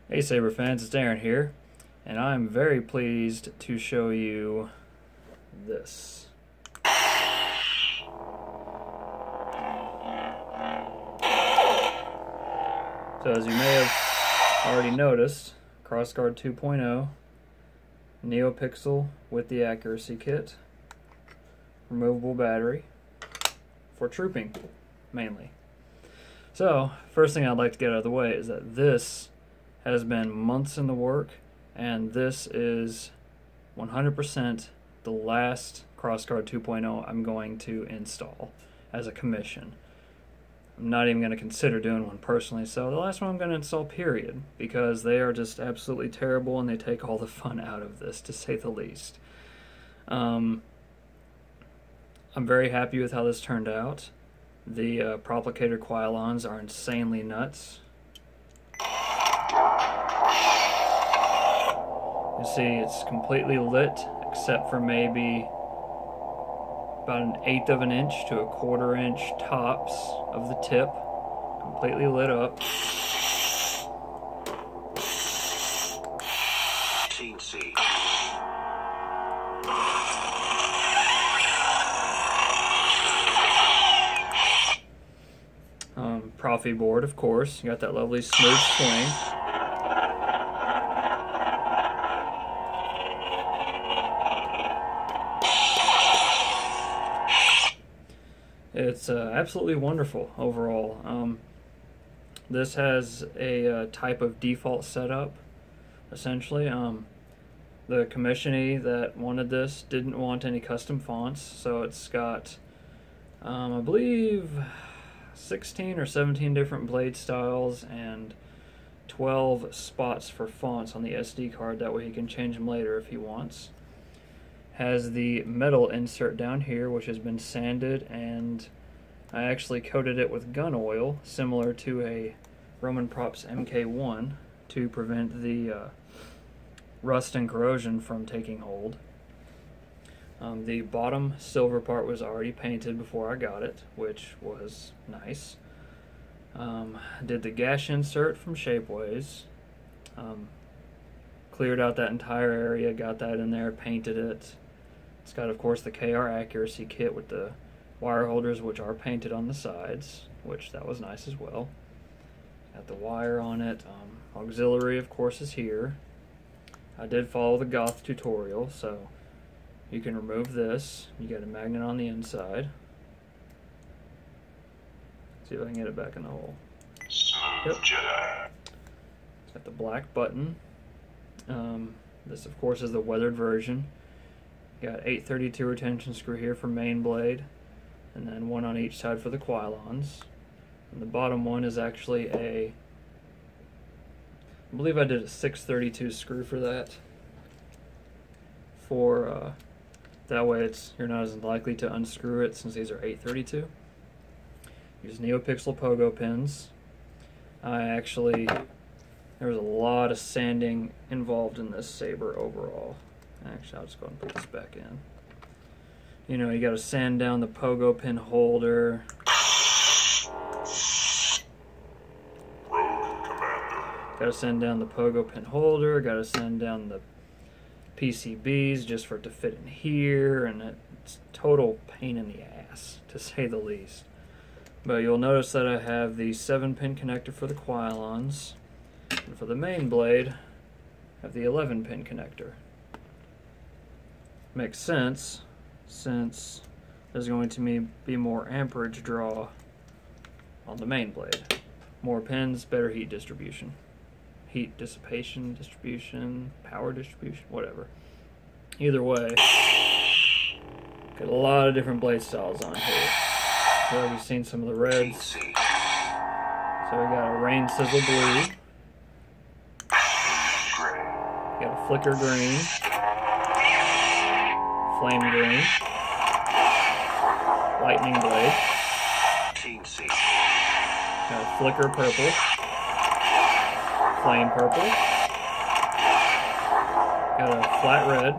Hey Saber fans, it's Aaron here, and I'm very pleased to show you this. So as you may have already noticed, crossguard 2.0, Neopixel with the accuracy kit, removable battery for trooping mainly. So first thing I'd like to get out of the way is that this has been months in the work, and this is 100% the last crossguard 2.0 I'm going to install as a commission. I'm not even going to consider doing one personally, so the last one I'm going to install, period, because they are just absolutely terrible and they take all the fun out of this, to say the least. I'm very happy with how this turned out. The Proplicator quilons are insanely nuts. You see it's completely lit except for maybe about 1/8 of an inch to 1/4 inch tops of the tip, completely lit up. Proffie board, of course. You got that lovely smooth swing. It's absolutely wonderful overall. This has a type of default setup, essentially. The commissionee that wanted this didn't want any custom fonts, so it's got, I believe, 16 or 17 different blade styles and 12 spots for fonts on the SD card. That way he can change them later if he wants. Has the metal insert down here, which has been sanded, and I actually coated it with gun oil, similar to a Roman Props MK1, to prevent the rust and corrosion from taking hold. The bottom silver part was already painted before I got it, which was nice. Did the gash insert from Shapeways. Cleared out that entire area, got that in there, painted it. It's got, of course, the KR accuracy kit with the wire holders, which are painted on the sides, which that was nice as well. Got the wire on it. Auxiliary, of course, is here. I did follow the Goth tutorial, so you can remove this. You got a magnet on the inside. See if I can get it back in the hole. Yep. Jedi. Got the black button. This, of course, is the weathered version. Got 832 retention screw here for main blade, and then one on each side for the quilons. And the bottom one is actually I believe I did a 632 screw for that. That way you're not as likely to unscrew it, since these are 832. Use Neopixel pogo pins. There was a lot of sanding involved in this saber overall. Actually, I'll just go ahead and put this back in. You know, you got to sand down the pogo pin holder. Got to sand down the pogo pin holder. Got to sand down the PCBs just for it to fit in here, and it's total pain in the ass, to say the least. But you'll notice that I have the 7-pin connector for the quilons, and for the main blade, I have the 11-pin connector. Makes sense, since there's going to be more amperage draw on the main blade. More pins, better heat distribution. Heat dissipation, distribution, power distribution, whatever. Either way, got a lot of different blade styles on here. We've already seen some of the reds. So we got a rain sizzle blue. Got a flicker green. Flame green. Lightning blade. Got a flicker purple. Flame purple. Got a flat red.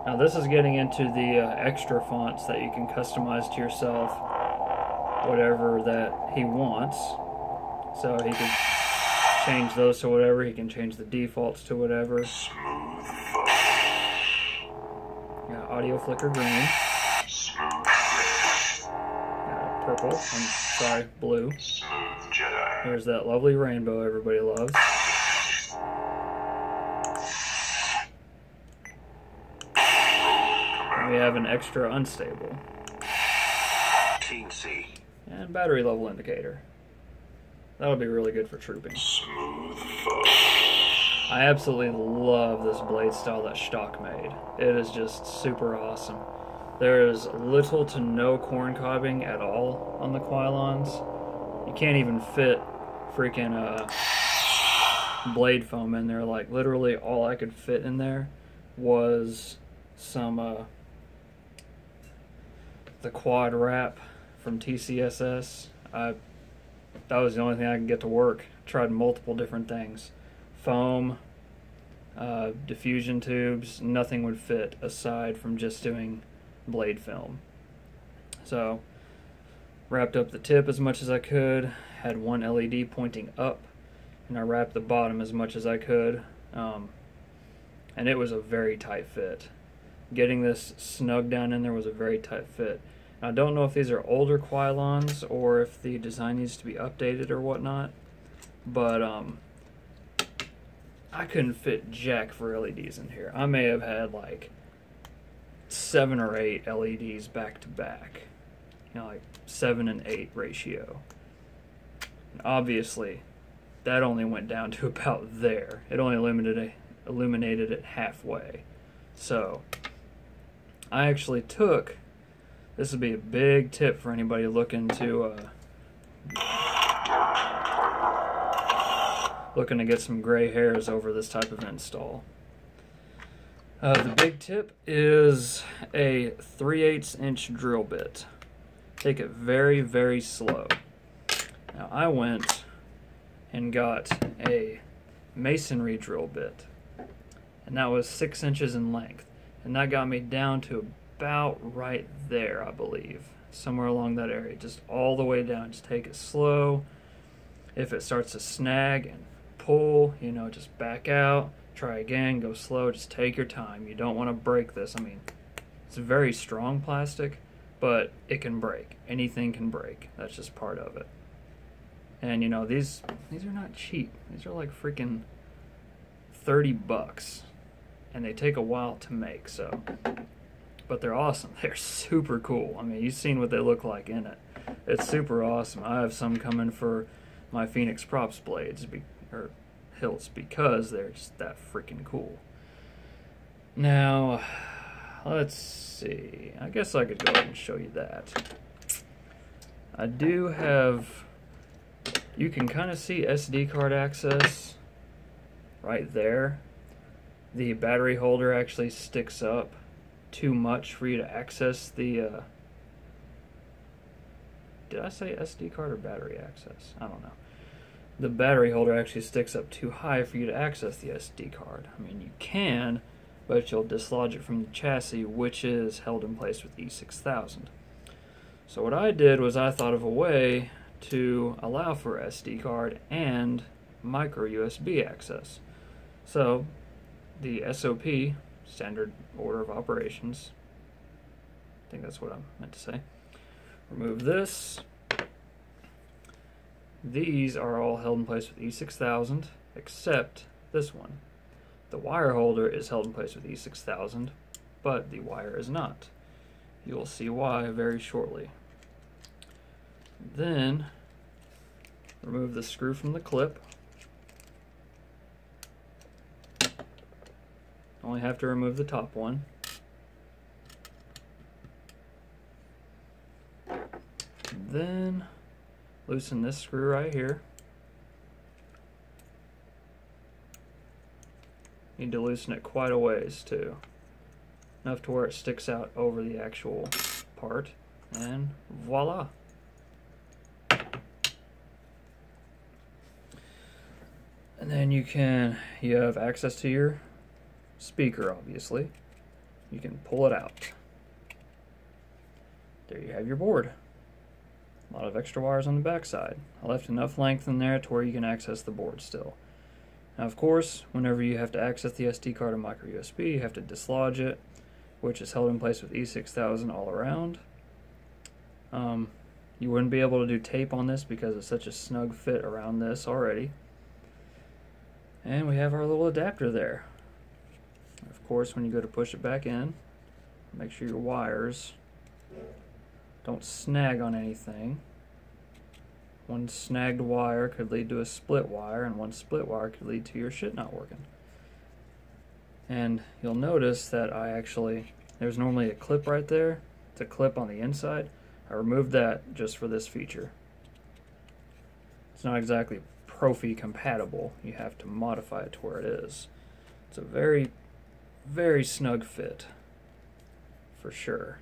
Now this is getting into the extra fonts that you can customize to yourself, whatever that he wants. So he could change those to whatever. He can change the defaults to whatever. Got audio flicker green. Got purple. I'm sorry, blue. There's that lovely rainbow everybody loves. And we have an extra unstable. And battery level indicator. That'll be really good for trooping. I absolutely love this blade style that Stock made. It is just super awesome. There is little to no corn cobbing at all on the quilons. You can't even fit freaking blade foam in there. Like, literally all I could fit in there was some the quad wrap from TCSS. That was the only thing I could get to work. Tried multiple different things. Foam, diffusion tubes, nothing would fit aside from just doing blade film. So, wrapped up the tip as much as I could, had one LED pointing up, and I wrapped the bottom as much as I could, and it was a very tight fit. Getting this snug down in there was a very tight fit. I don't know if these are older quilons or if the design needs to be updated or whatnot, but I couldn't fit jack for LEDs in here. I may have had like 7 or 8 LEDs back to back, you know, like 7 and 8 ratio. And obviously, that only went down to about there. It only illuminated it halfway. So, I actually took. This would be a big tip for anybody looking to get some gray hairs over this type of install. The big tip is a 3/8 inch drill bit. Take it very, very slow. Now I went and got a masonry drill bit, and that was 6 inches in length, and that got me down to about right there, I believe, somewhere along that area, just all the way down. Just take it slow. If it starts to snag and pull, you know, just back out, try again, go slow, just take your time. You don't want to break this. I mean, it's very strong plastic, but it can break. Anything can break. That's just part of it. And you know, these are not cheap. These are like freaking $30, and they take a while to make, so. But they're awesome. They're super cool. I mean, you've seen what they look like in it. It's super awesome. I have some coming for my Phoenix Props blades, or hilts, because they're just that freaking cool. Now, let's see. I guess I could go ahead and show you that. I do have, you can kind of see SD card access right there. The battery holder actually sticks up too much for you to access the did I say SD card or battery access? I don't know. The battery holder actually sticks up too high for you to access the SD card. I mean, you can, but you'll dislodge it from the chassis, which is held in place with E6000. So what I did was I thought of a way to allow for SD card and micro USB access. So the SOP, standard order of operations, I think that's what I meant to say. Remove this. These are all held in place with E6000, except this one. The wire holder is held in place with E6000, but the wire is not. You will see why very shortly. Then, remove the screw from the clip. Only have to remove the top one. Then loosen this screw right here. Need to loosen it quite a ways too. Enough to where it sticks out over the actual part. And voila. And then you have access to your speaker, obviously. You can pull it out. There you have your board. A lot of extra wires on the back side. I left enough length in there to where you can access the board still. Now, of course, whenever you have to access the SD card on micro USB, you have to dislodge it, which is held in place with E6000 all around. You wouldn't be able to do tape on this because it's such a snug fit around this already. And we have our little adapter there. Of course, when you go to push it back in, make sure your wires don't snag on anything. One snagged wire could lead to a split wire, and one split wire could lead to your shit not working. And you'll notice that there's normally a clip right there. It's a clip on the inside. I removed that just for this feature. It's not exactly Proffie compatible. You have to modify it to where it is. It's a very, very snug fit, for sure.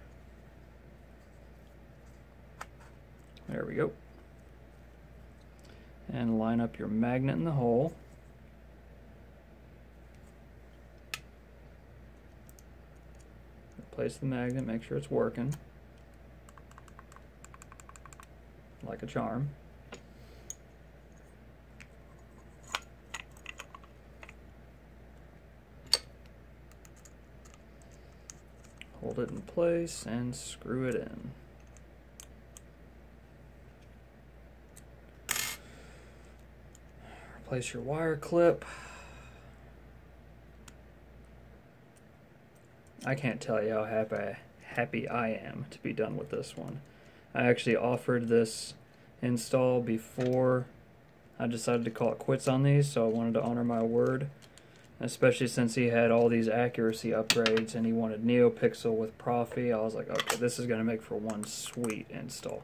There we go. And line up your magnet in the hole. Replace the magnet, make sure it's working. Like a charm. Hold it in place and screw it in. Replace your wire clip. I can't tell you how happy I am to be done with this one. I actually offered this install before I decided to call it quits on these, so I wanted to honor my word, especially since he had all these accuracy upgrades and he wanted Neopixel with Proffie. I was like, okay, this is going to make for one sweet install.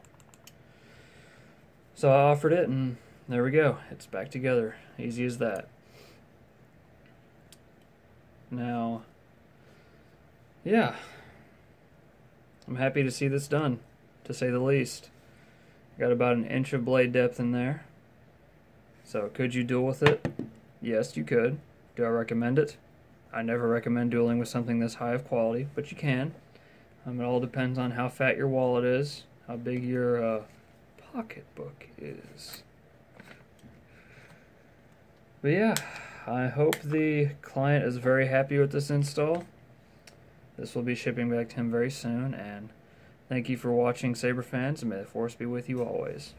So I offered it, and there we go. It's back together. Easy as that. Now, yeah, I'm happy to see this done, to say the least. Got about an inch of blade depth in there. So could you duel with it? Yes, you could. Do I recommend it? I never recommend dueling with something this high of quality, but you can. It all depends on how fat your wallet is, how big your pocketbook is. But yeah, I hope the client is very happy with this install. This will be shipping back to him very soon, and thank you for watching, Saber fans, and may the Force be with you always.